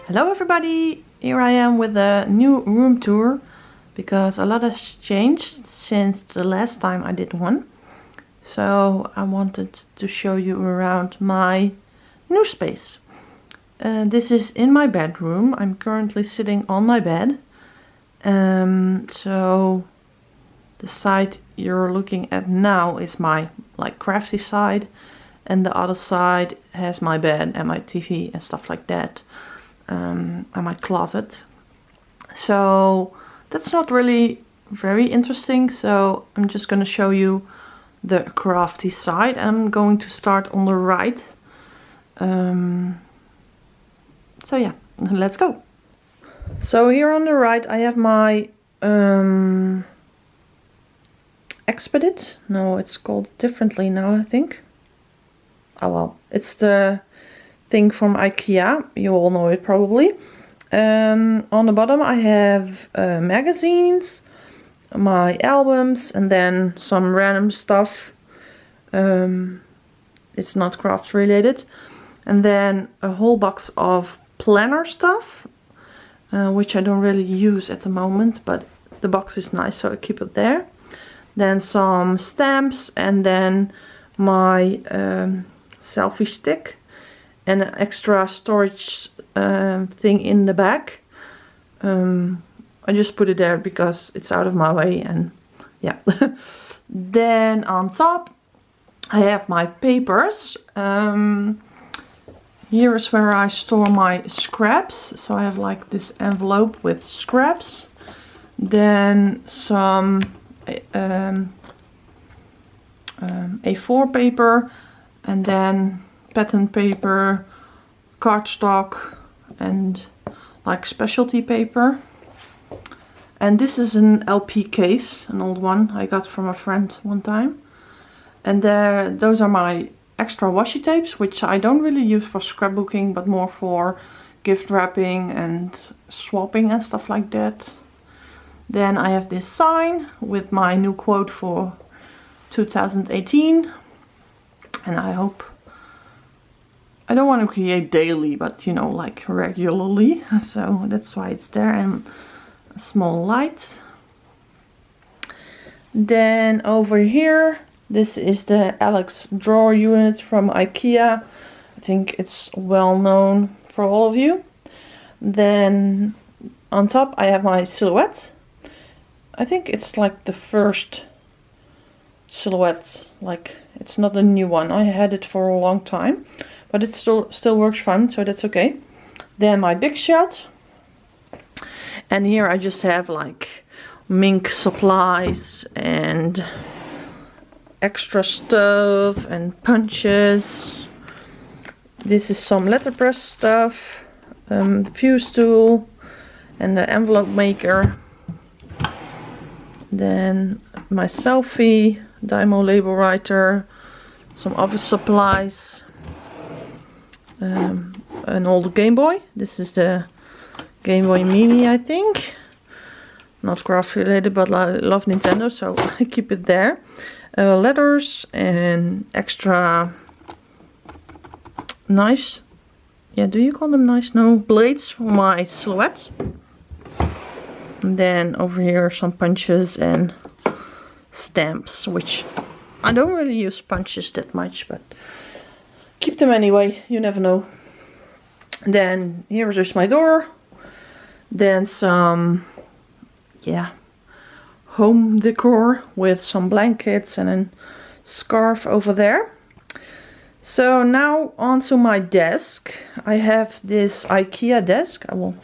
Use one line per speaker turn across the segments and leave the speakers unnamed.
Hello everybody! Here I am with a new room tour because a lot has changed since the last time I did one. So I wanted to show you around my new space. This is in my bedroom. I'm currently sitting on my bed. So the side you're looking at now is my crafty side, and the other side has my bed and my TV and stuff like that. And my closet. So that's not really very interesting, so I'm just going to show you the crafty side. I'm going to start on the right. So yeah, let's go. So here on the right I have my Expedit. No, it's called differently now, I think. Oh well, it's the thing from IKEA, you all know it probably. On the bottom I have magazines, my albums, and then some random stuff. It's not craft related. And then a whole box of planner stuff, which I don't really use at the moment, but the box is nice, so I keep it there. Then some stamps, and then my selfie stick. And an extra storage thing in the back. I just put it there because it's out of my way, and yeah. Then on top I have my papers. Here is where I store my scraps. So I have like this envelope with scraps. Then some A4 paper, and then pattern paper, cardstock, and like specialty paper. And this is an LP case, an old one I got from a friend one time. And those are my extra washi tapes, which I don't really use for scrapbooking, but more for gift wrapping and swapping and stuff like that. Then I have this sign with my new quote for 2018. And I don't want to create daily, but you know, like regularly. So that's why it's there, and a small light. Then over here, this is the Alex drawer unit from IKEA. I think it's well known for all of you. Then on top I have my silhouette. I think it's like the first silhouette, like it's not a new one. I had it for a long time, but it still works fine, so that's okay. Then my big shot. And here I just have like mink supplies and extra stuff and punches. This is some letterpress stuff, fuse tool, and the envelope maker. Then my selfie, Dymo label writer, some office supplies, an old Game Boy. This is the Game Boy Mini, I think. Not craft related, but I love Nintendo, so I keep it there. Letters and extra knives. Yeah, do you call them knives? No, blades for my silhouette. And then over here some punches and stamps, which I don't really use punches that much, but keep them anyway, you never know. Then here's just my door. Then some, yeah, home decor with some blankets and a scarf over there. So now onto my desk. I have this IKEA desk. I will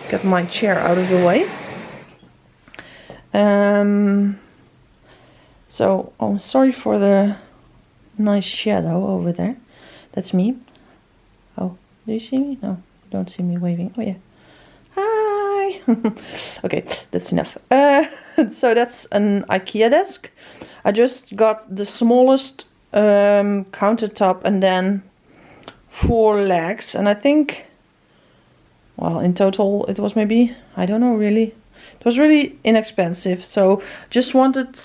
get my chair out of the way. So I'm sorry for the nice shadow over there. That's me. Oh, do you see me? No, don't see me waving. Oh yeah. Hi. Okay, that's enough. So that's an IKEA desk. I just got the smallest countertop and then 4 legs, and I think, well, in total it was maybe, I don't know really, it was really inexpensive. So just wanted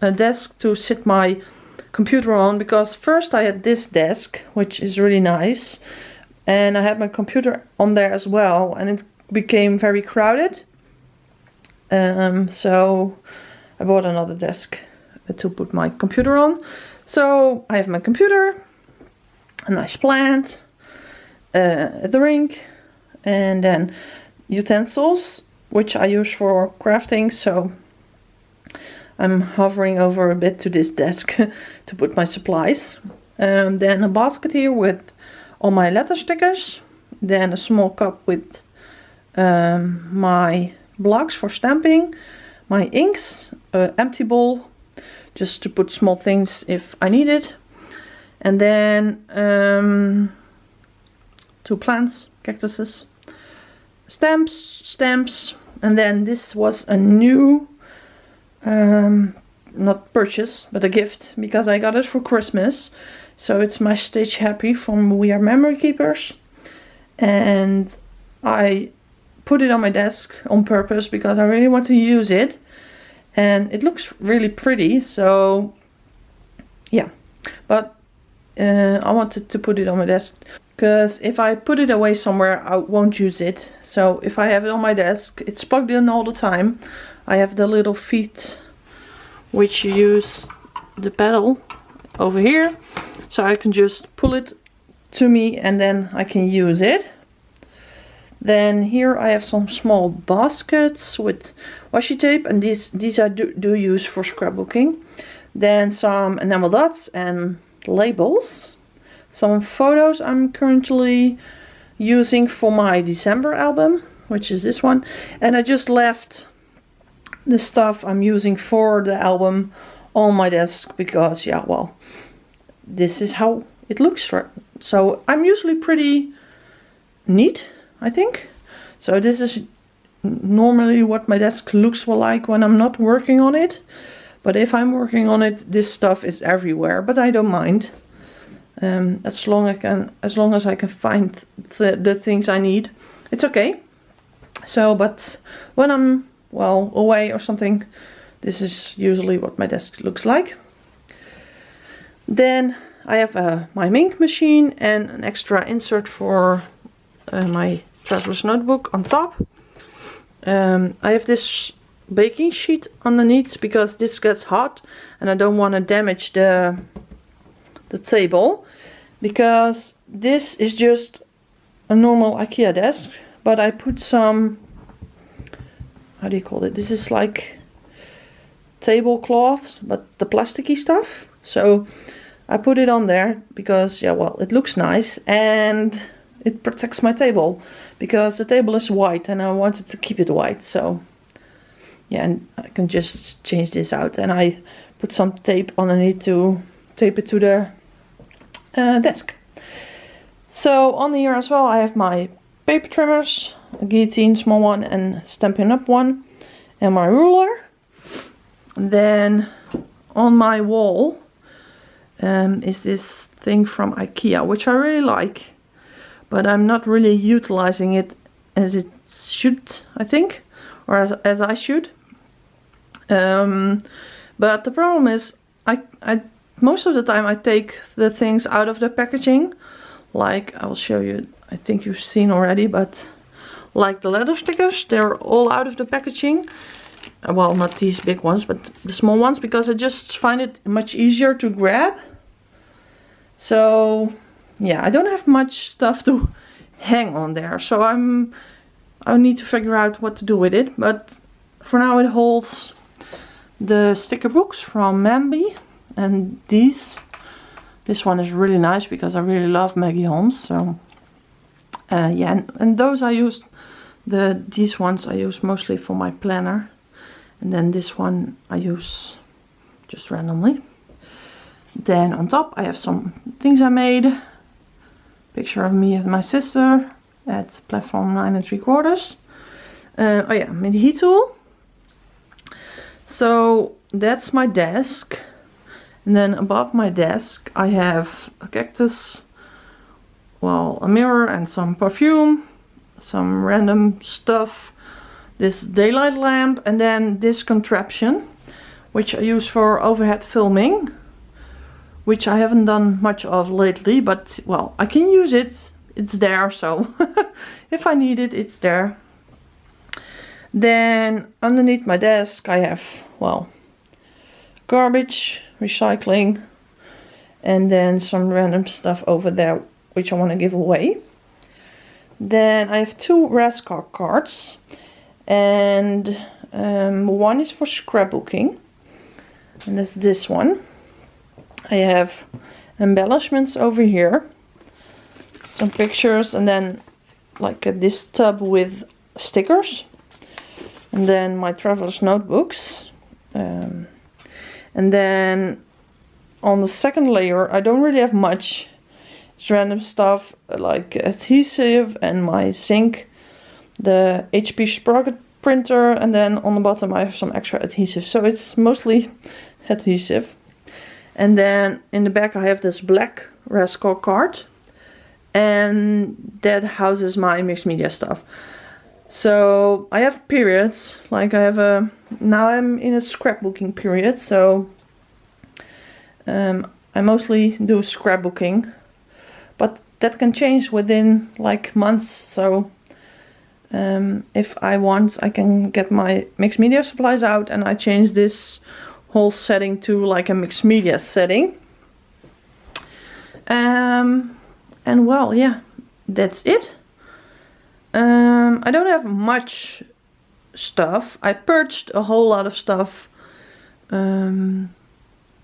a desk to sit my computer on, because first I had this desk, which is really nice. and I had my computer on there as well, and it became very crowded. So I bought another desk to put my computer on. So I have my computer, a nice plant, a drink, and then utensils, which I use for crafting. So I'm hovering over a bit to this desk to put my supplies. Then a basket here with all my letter stickers. Then a small cup with my blocks for stamping, my inks, empty bowl, just to put small things if I need it. And then 2 plants, cactuses, stamps, and then this was a new, not purchase, but a gift, because I got it for Christmas. So it's my Stitch Happy from We Are Memory Keepers, and I put it on my desk on purpose because I really want to use it, and it looks really pretty. So yeah, but I wanted to put it on my desk because if I put it away somewhere, I won't use it. So if I have it on my desk, it's plugged in all the time. I have the little feet which you use the pedal over here, so I can just pull it to me and then I can use it. Then here I have some small baskets with washi tape, and these I do use for scrapbooking. Then some enamel dots and labels. Some photos I'm currently using for my December album, which is this one. And I just left the stuff I'm using for the album on my desk because, yeah, well, this is how it looks. So I'm usually pretty neat, I think. So this is normally what my desk looks like when I'm not working on it. But if I'm working on it, this stuff is everywhere, but I don't mind. As long as I can find the things I need, it's okay. So, but when I'm, well, away or something, this is usually what my desk looks like. Then I have my ink machine and an extra insert for my traveler's notebook on top. I have this baking sheet underneath because this gets hot and I don't want to damage the table, because this is just a normal IKEA desk, but I put some, how do you call it? This is like tablecloths, but the plasticky stuff. So I put it on there because, yeah, well, it looks nice and it protects my table because the table is white and I wanted to keep it white. So yeah, and I can just change this out, and I put some tape underneath to tape it to the desk. So on here as well I have my paper trimmers, a guillotine small one and Stampin' Up one, and my ruler. And then on my wall is this thing from IKEA, which I really like, but I'm not really utilizing it as it should, I think, or as I should. But the problem is I most of the time I take the things out of the packaging. Like, I will show you, I think you've seen already, but like the letter stickers, they're all out of the packaging. Well, not these big ones, but the small ones, because I just find it much easier to grab. So yeah, I don't have much stuff to hang on there, so I need to figure out what to do with it. But for now it holds the sticker books from Mambi, and this one is really nice because I really love Maggie Holmes. So yeah, and those I used, these ones I use mostly for my planner, and then this one I use just randomly. Then on top I have some things I made. Picture of me and my sister at platform 9 3/4. Oh yeah, mini heat tool. So that's my desk, and then above my desk I have a cactus, well, a mirror and some perfume, some random stuff, this daylight lamp, and then this contraption which I use for overhead filming, which I haven't done much of lately, but well, I can use it it's there, so if I need it, it's there. Then underneath my desk I have, well, garbage, recycling, and then some random stuff over there which I want to give away. Then I have 2 Rascar cards, and one is for scrapbooking, and that's this one. I have embellishments over here, some pictures, and then like this tub with stickers, and then my traveler's notebooks, and then on the second layer I don't really have much. It's random stuff like adhesive and my zinc, the HP Sprocket printer, and then on the bottom I have some extra adhesive, so it's mostly adhesive. And then in the back I have this black Rascal card, and that houses my mixed media stuff. So I have periods, like I have now I'm in a scrapbooking period, so I mostly do scrapbooking, but that can change within like months. So if I want, I can get my mixed media supplies out and I change this whole setting to like a mixed media setting. And well, yeah, that's it. I don't have much stuff. I purged a whole lot of stuff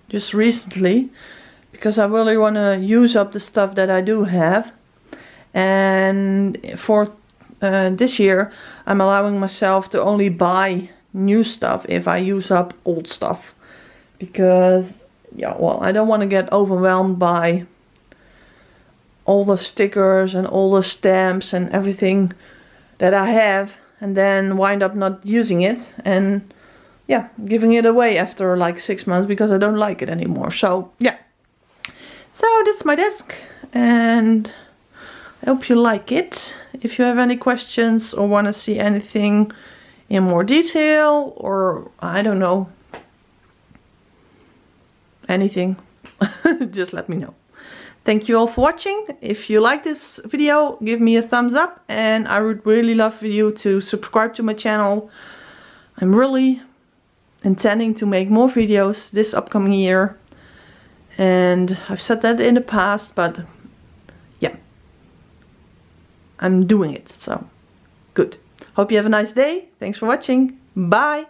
just recently, because I really want to use up the stuff that I do have. And for this year I'm allowing myself to only buy new stuff if I use up old stuff, because yeah, well, I don't want to get overwhelmed by all the stickers and all the stamps and everything that I have, and then wind up not using it and yeah, giving it away after like 6 months because I don't like it anymore. So yeah, so that's my desk, and I hope you like it. If you have any questions or want to see anything in more detail, or I don't know, anything, just let me know. Thank you all for watching. If you like this video, give me a thumbs up, and I would really love for you to subscribe to my channel. I'm really intending to make more videos this upcoming year, and I've said that in the past, but yeah, I'm doing it, so good. Hope you have a nice day. Thanks for watching. Bye.